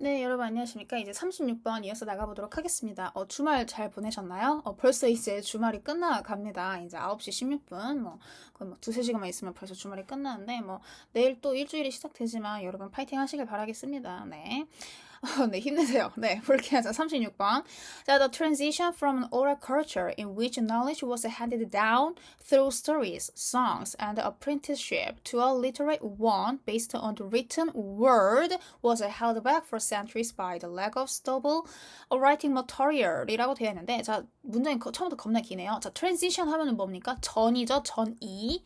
네, 여러분 안녕하십니까? 이제 36번 이어서 나가보도록 하겠습니다. 주말 잘 보내셨나요? 벌써 이제 주말이 끝나갑니다. 이제 9시 16분, 거의 두세 시간만 있으면 벌써 주말이 끝나는데, 내일 또 일주일이 시작되지만 여러분 파이팅 하시길 바라겠습니다. 네. 네, 힘내세요. 네, 볼게요. 자, 36번. 자, the transition from an oral culture in which knowledge was handed down through stories, songs, and apprenticeship to a literate one based on the written word was held back for centuries by the lack of stable writing material이라고 되어 있는데, 자, 문장이 처음부터 겁나 기네요. 자, transition 하면은 뭡니까? 전이죠. 전이.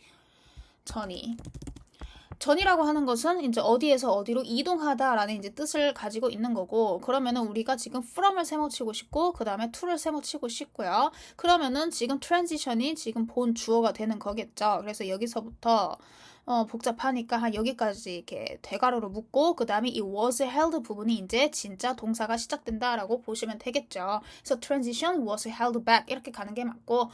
전이라고 하는 것은 이제 어디에서 어디로 이동하다라는 이제 뜻을 가지고 있는 거고, 그러면은 우리가 지금 from을 세모치고 싶고, 그 다음에 to를 세모치고 싶고요. 그러면은 지금 transition이 지금 본 주어가 되는 거겠죠. 그래서 여기서부터 복잡하니까 한 여기까지 이렇게 대괄호로 묶고, 그 다음에 이 was held 부분이 이제 진짜 동사가 시작된다라고 보시면 되겠죠. 그래서 transition was held back 이렇게 가는 게 맞고,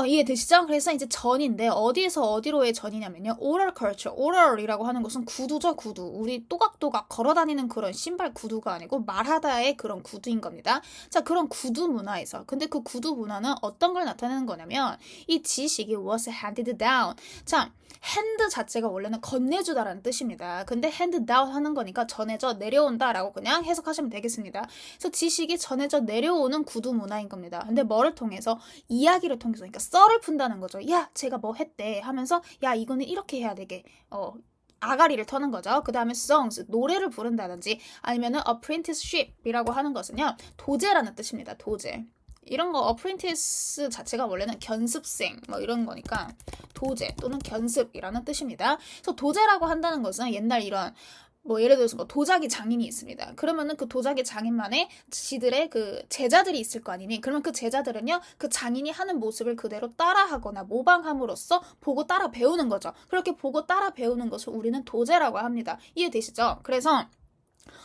이해되시죠? 그래서 이제 전인데 어디에서 어디로의 전이냐면요. oral culture. oral이라고 하는 것은 구두죠, 구두. 우리 또각또각 걸어다니는 그런 신발 구두가 아니고 말하다의 그런 구두인 겁니다. 자, 그런 구두 문화에서. 근데 그 구두 문화는 어떤 걸 나타내는 거냐면 이 지식이 was handed down. 자, hand 자체가 원래는 건네주다라는 뜻입니다. 근데 hand down 하는 거니까 전해져 내려온다라고 그냥 해석하시면 되겠습니다. 그래서 지식이 전해져 내려오는 구두 문화인 겁니다. 근데 뭐를 통해서? 이야기를 통해서. 그러니까 썰을 푼다는 거죠. 야, 제가 뭐 했대 하면서 야, 이거는 이렇게 해야 되게 아가리를 터는 거죠. 그 다음에 songs, 노래를 부른다든지 아니면은 apprenticeship이라고 하는 것은요, 도제라는 뜻입니다. 도제. 이런 거 apprentice 자체가 원래는 견습생 이런 거니까 도제 또는 견습이라는 뜻입니다. 그래서 도제라고 한다는 것은 옛날 이런 예를 들어서 도자기 장인이 있습니다. 그러면은 그 도자기 장인만의 지들의 그 제자들이 있을 거 아니니? 그러면 그 제자들은요, 그 장인이 하는 모습을 그대로 따라하거나 모방함으로써 보고 따라 배우는 거죠. 그렇게 보고 따라 배우는 것을 우리는 도제라고 합니다. 이해되시죠? 그래서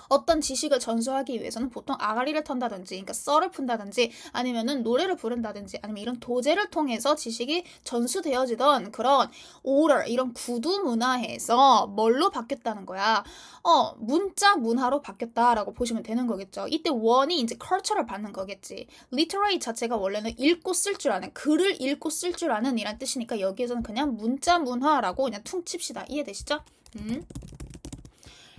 어떤 지식을 전수하기 위해서는 보통 아가리를 턴다든지, 그러니까 썰을 푼다든지, 아니면은 노래를 부른다든지, 아니면 이런 도제를 통해서 지식이 전수되어지던 그런 오럴, 이런 구두 문화에서 뭘로 바뀌었다는 거야? 문자 문화로 바뀌었다라고 보시면 되는 거겠죠. 이때 원이 이제 culture를 받는 거겠지. literate 자체가 원래는 읽고 쓸 줄 아는, 글을 읽고 쓸 줄 아는 이란 뜻이니까 여기에서는 그냥 문자 문화라고 그냥 퉁칩시다. 이해되시죠?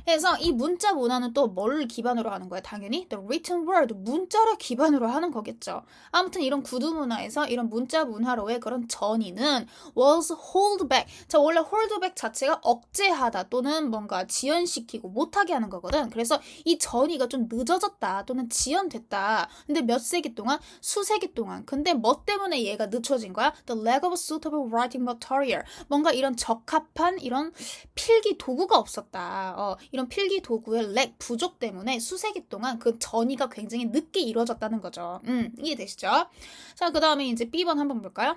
그래서 이 문자 문화는 또 뭘 기반으로 하는 거야? 당연히 the written word, 문자를 기반으로 하는 거겠죠. 아무튼 이런 구두 문화에서 이런 문자 문화로의 그런 전이는 was hold back. 자, 원래 hold back 자체가 억제하다 또는 뭔가 지연시키고 못하게 하는 거거든. 그래서 이 전이가 좀 늦어졌다 또는 지연됐다. 근데 몇 세기 동안? 수세기 동안. 근데 뭐 때문에 얘가 늦춰진 거야? The lack of suitable writing material. 뭔가 이런 적합한 이런 필기 도구가 없었다. 이런 필기 도구의 렉 부족 때문에 수세기 동안 그 전이가 굉장히 늦게 이루어졌다는 거죠. 이해되시죠? 자, 그 다음에 이제 B번 한번 볼까요?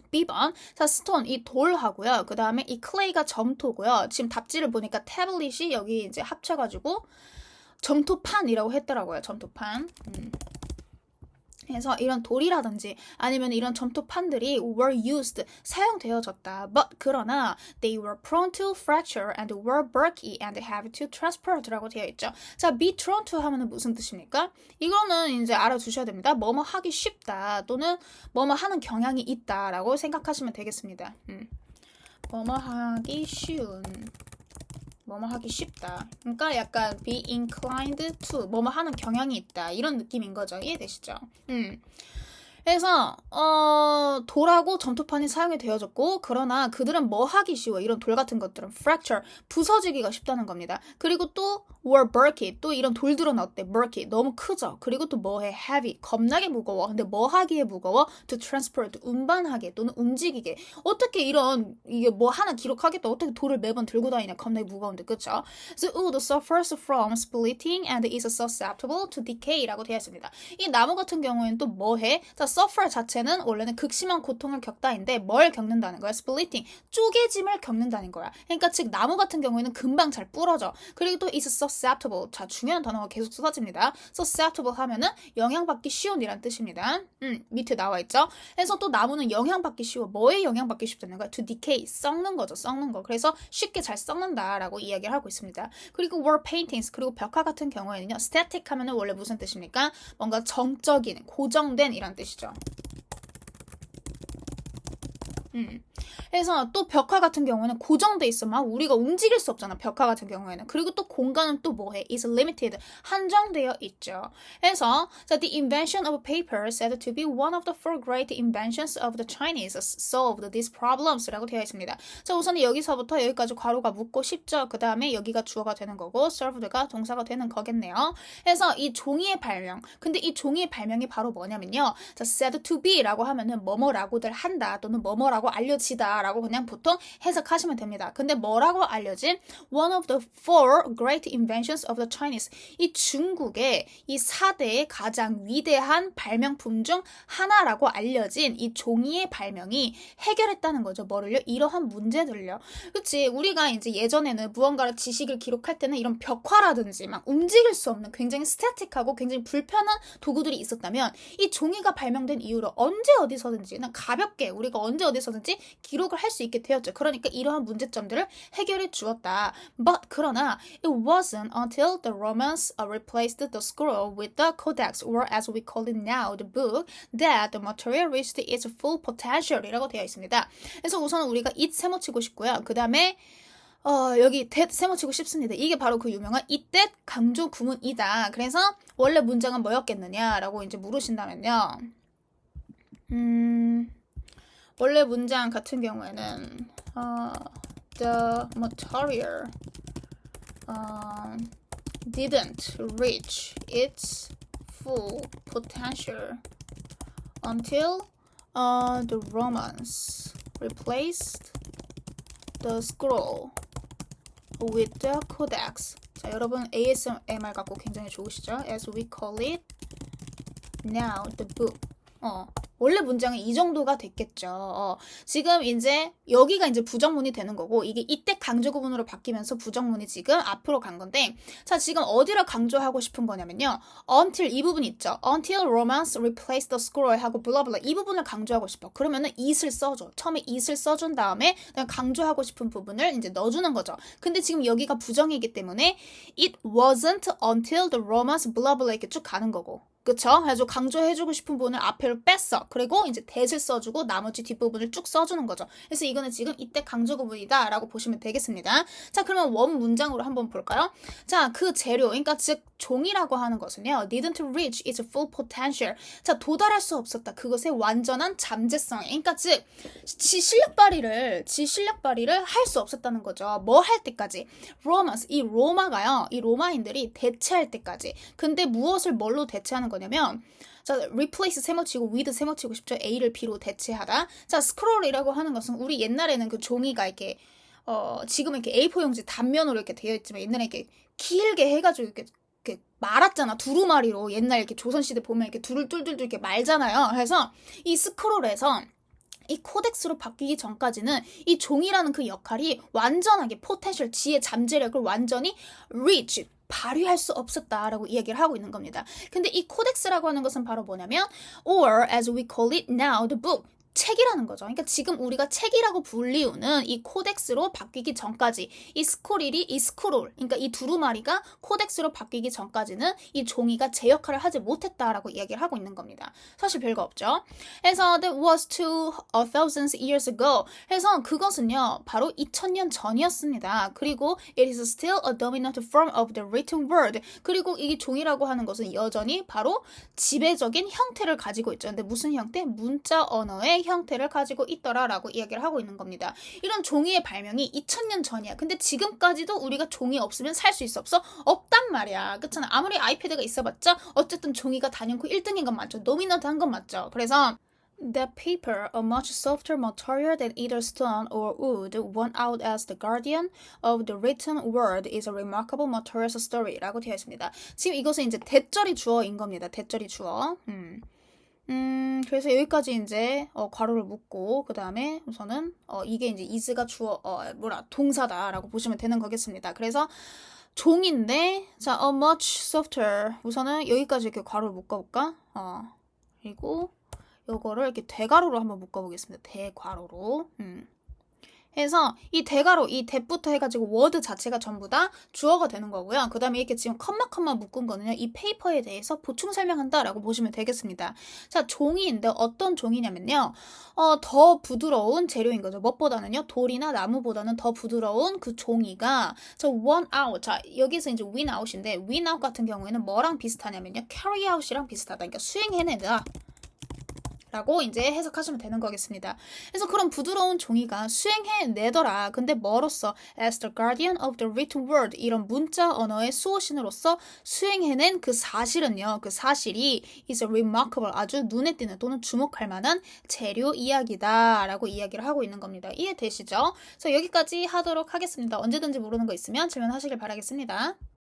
B번. 자, 스톤, 이 돌하고요. 그 다음에 이 클레이가 점토고요. 지금 답지를 보니까 태블릿이 여기 이제 합쳐가지고 점토판이라고 했더라고요. 점토판. 그래서 이런 돌이라든지 아니면 이런 점토판들이 were used, 사용되어졌다. But 그러나 they were prone to fracture and were bulky and have to transport라고 되어 있죠. 자, be prone to 하면은 무슨 뜻입니까? 이거는 이제 알아두셔야 됩니다. 뭐뭐 하기 쉽다 또는 뭐뭐 하는 경향이 있다라고 생각하시면 되겠습니다. 뭐뭐 하기 쉬운. 뭐뭐 하기 쉽다. 그러니까 약간 be inclined to, 뭐뭐 하는 경향이 있다. 이런 느낌인 거죠. 이해되시죠? 그래서 돌하고 점토판이 사용이 되어졌고, 그러나 그들은 뭐 하기 쉬워? 이런 돌 같은 것들은 fracture, 부서지기가 쉽다는 겁니다. 그리고 또 were bulky, 또 이런 돌들은 어때? bulky, 너무 크죠. 그리고 또 뭐해? heavy, 겁나게 무거워. 근데 뭐 하기에 무거워? to transport, 운반하게 또는 움직이게. 어떻게 이게 뭐 하나 기록하겠다. 어떻게 돌을 매번 들고 다니냐? 겁나게 무거운데, 그쵸? The wood suffers from splitting and is susceptible to decay라고 되어 있습니다. 이 나무 같은 경우에는 또 뭐 해? 자, suffer 자체는 원래는 극심한 고통을 겪다인데 뭘 겪는다는 거야? splitting, 쪼개짐을 겪는다는 거야. 그러니까 즉 나무 같은 경우에는 금방 잘 부러져. 그리고 또 is susceptible. 자, 중요한 단어가 계속 쏟아집니다. susceptible 하면은 영향받기 쉬운이란 뜻입니다. 밑에 나와 있죠. 그래서 또 나무는 영향받기 쉬워. 뭐에 영향받기 쉽다는 거야? to decay, 썩는 거죠. 썩는 거. 그래서 쉽게 잘 썩는다라고 이야기를 하고 있습니다. 그리고 wall paintings, 그리고 벽화 같은 경우에는요. static 하면은 원래 무슨 뜻입니까? 뭔가 정적인, 고정된 이란 뜻이죠. 그래서 또 벽화 같은 경우에는 고정돼 있어. 막 우리가 움직일 수 없잖아. 벽화 같은 경우에는. 그리고 또 공간은 또 뭐해? is limited. 한정되어 있죠. 그래서 the invention of paper said to be one of the four great inventions of the Chinese solved these problems 라고 되어 있습니다. 자, 우선 여기서부터 여기까지 괄호가 묻고 싶죠. 그 다음에 여기가 주어가 되는 거고 served가 동사가 되는 거겠네요. 그래서 이 종이의 발명. 근데 이 종이의 발명이 바로 뭐냐면요. 자, said to be 라고 하면은 뭐뭐라고들 한다 또는 뭐뭐라고 알려지다 라고 그냥 보통 해석하시면 됩니다. 근데 뭐라고 알려진? One of the four great inventions of the Chinese. 이 중국의 이 4대의 가장 위대한 발명품 중 하나라고 알려진 이 종이의 발명이 해결했다는 거죠. 뭐를요? 이러한 문제들을요. 그치? 우리가 이제 예전에는 무언가를 지식을 기록할 때는 이런 벽화라든지 막 움직일 수 없는 굉장히 스태틱하고 굉장히 불편한 도구들이 있었다면 이 종이가 발명된 이후로 언제 어디서든지 그냥 가볍게 우리가 언제 어디서든지 기록을 할 수 있게 되었죠. 그러니까 이러한 문제점들을 해결해 주었다. But 그러나 it wasn't until the Romans replaced the scroll with the codex, or as we call it now, the book, that the material reached its full potential이라고 되어 있습니다. 그래서 우선 우리가 it 세모치고 싶고요. 그 다음에 여기 that 세모치고 싶습니다. 이게 바로 그 유명한 이때 강조 구문이다. 그래서 원래 문장은 뭐였겠느냐라고 이제 물으신다면요. 원래 문장 같은 경우에는 the material didn't reach its full potential until the Romans replaced the scroll with the codex. 자, 여러분 ASMR 갖고 굉장히 좋으시죠? As we call it now, the book. 원래 문장은 이 정도가 됐겠죠. 지금 이제 여기가 이제 부정문이 되는 거고 이게 이때 강조 구문으로 바뀌면서 부정문이 지금 앞으로 간 건데 자 지금 어디를 강조하고 싶은 거냐면요. until 이 부분 있죠. until Romans replaced the scroll 하고 블라블라 이 부분을 강조하고 싶어. 그러면은 it을 써줘. 처음에 it을 써준 다음에 그냥 강조하고 싶은 부분을 이제 넣어주는 거죠. 근데 지금 여기가 부정이기 때문에 it wasn't until the Romans 블라블라 이렇게 쭉 가는 거고. 그쵸? 그래서 강조해주고 싶은 부분을 앞에를 뺐어. 그리고 이제 that을 써주고 나머지 뒷부분을 쭉 써주는 거죠. 그래서 이거는 지금 이때 강조 구문이다 라고 보시면 되겠습니다. 자, 그러면 원 문장으로 한번 볼까요? 자, 그 재료, 그러니까 즉 종이라고 하는 것은요. didn't reach its full potential. 자, 도달할 수 없었다. 그것의 완전한 잠재성. 그러니까 즉 지 실력 발휘를 할 수 없었다는 거죠. 뭐 할 때까지? Romans, 이 로마가요. 이 로마인들이 대체할 때까지. 근데 무엇을 뭘로 대체하는 거냐면 자, replace 세모치고 with 세모치고 싶죠. A를 B로 대체하다. 자, scroll이라고 하는 것은 우리 옛날에는 그 종이가 이렇게 지금은 이렇게 A4 용지 단면으로 이렇게 되어 있지만 옛날에 이렇게 길게 해가지고 이렇게 말았잖아. 두루마리로 옛날 이렇게 조선시대 보면 이렇게 두를 뚫뚫뚫 이렇게 말잖아요. 그래서 이 스크롤에서 이 코덱스로 바뀌기 전까지는 이 종이라는 그 역할이 완전하게 포텐셜, 지의 잠재력을 완전히 reach, 발휘할 수 없었다라고 이야기를 하고 있는 겁니다. 근데 이 코덱스라고 하는 것은 바로 뭐냐면 or as we call it now, the book. 책이라는 거죠. 그러니까 지금 우리가 책이라고 불리우는 이 코덱스로 바뀌기 전까지 이 스크롤, 그러니까 이 두루마리가 코덱스로 바뀌기 전까지는 이 종이가 제 역할을 하지 못했다라고 이야기를 하고 있는 겁니다. 사실 별거 없죠. 그래서 that was 2000 years ago. 해서 그것은요, 바로 2000년 전이었습니다. 그리고 it is still a dominant form of the written word. 그리고 이 종이라고 하는 것은 여전히 바로 지배적인 형태를 가지고 있죠. 근데 무슨 형태? 문자 언어의 형태를 가지고 있더라라고 이야기를 하고 있는 겁니다. 이런 종이의 발명이 2000년 전이야. 근데 지금까지도 우리가 종이 없으면 살 수 있어 없어? 없단 말이야. 그렇잖아. 아무리 아이패드가 있어봤자 어쨌든 종이가 단연코 1등인 건 맞죠. 노미넌트한 건 맞죠. 그래서 That paper, a much softer material than either stone or wood, won out as the guardian of the written word is a remarkable material story 라고 되어 있습니다. 지금 이것은 이제 대절이 주어인 겁니다. 대절이 주어. 그래서 여기까지 이제 괄호를 묶고 그 다음에 우선은 이게 이제 is가 동사다라고 보시면 되는 거겠습니다. 그래서 종인데 자 a much softer 우선은 여기까지 이렇게 괄호를 묶어볼까? 그리고 요거를 이렇게 대괄호로 한번 묶어보겠습니다. 대괄호로. 해서 이 대괄호, 이 that부터 해가지고 워드 자체가 전부 다 주어가 되는 거고요. 그 다음에 이렇게 지금 컴마 묶은 거는요. 이 페이퍼에 대해서 보충 설명한다라고 보시면 되겠습니다. 자, 종이인데 어떤 종이냐면요. 더 부드러운 재료인 거죠. 무엇보다는요. 돌이나 나무보다는 더 부드러운 그 종이가 one out. 자, 여기서 이제 win out인데 win out 같은 경우에는 뭐랑 비슷하냐면요. carry out이랑 비슷하다. 그러니까 수행해내다. 라고 이제 해석하시면 되는 거겠습니다. 그래서 그런 부드러운 종이가 수행해내더라. 근데 뭐로써? As the guardian of the written word 이런 문자 언어의 수호신으로서 수행해낸 그 사실은요. 그 사실이 is a remarkable 아주 눈에 띄는 또는 주목할 만한 재료 이야기다 라고 이야기를 하고 있는 겁니다. 이해되시죠? 그래서 여기까지 하도록 하겠습니다. 언제든지 모르는 거 있으면 질문하시길 바라겠습니다.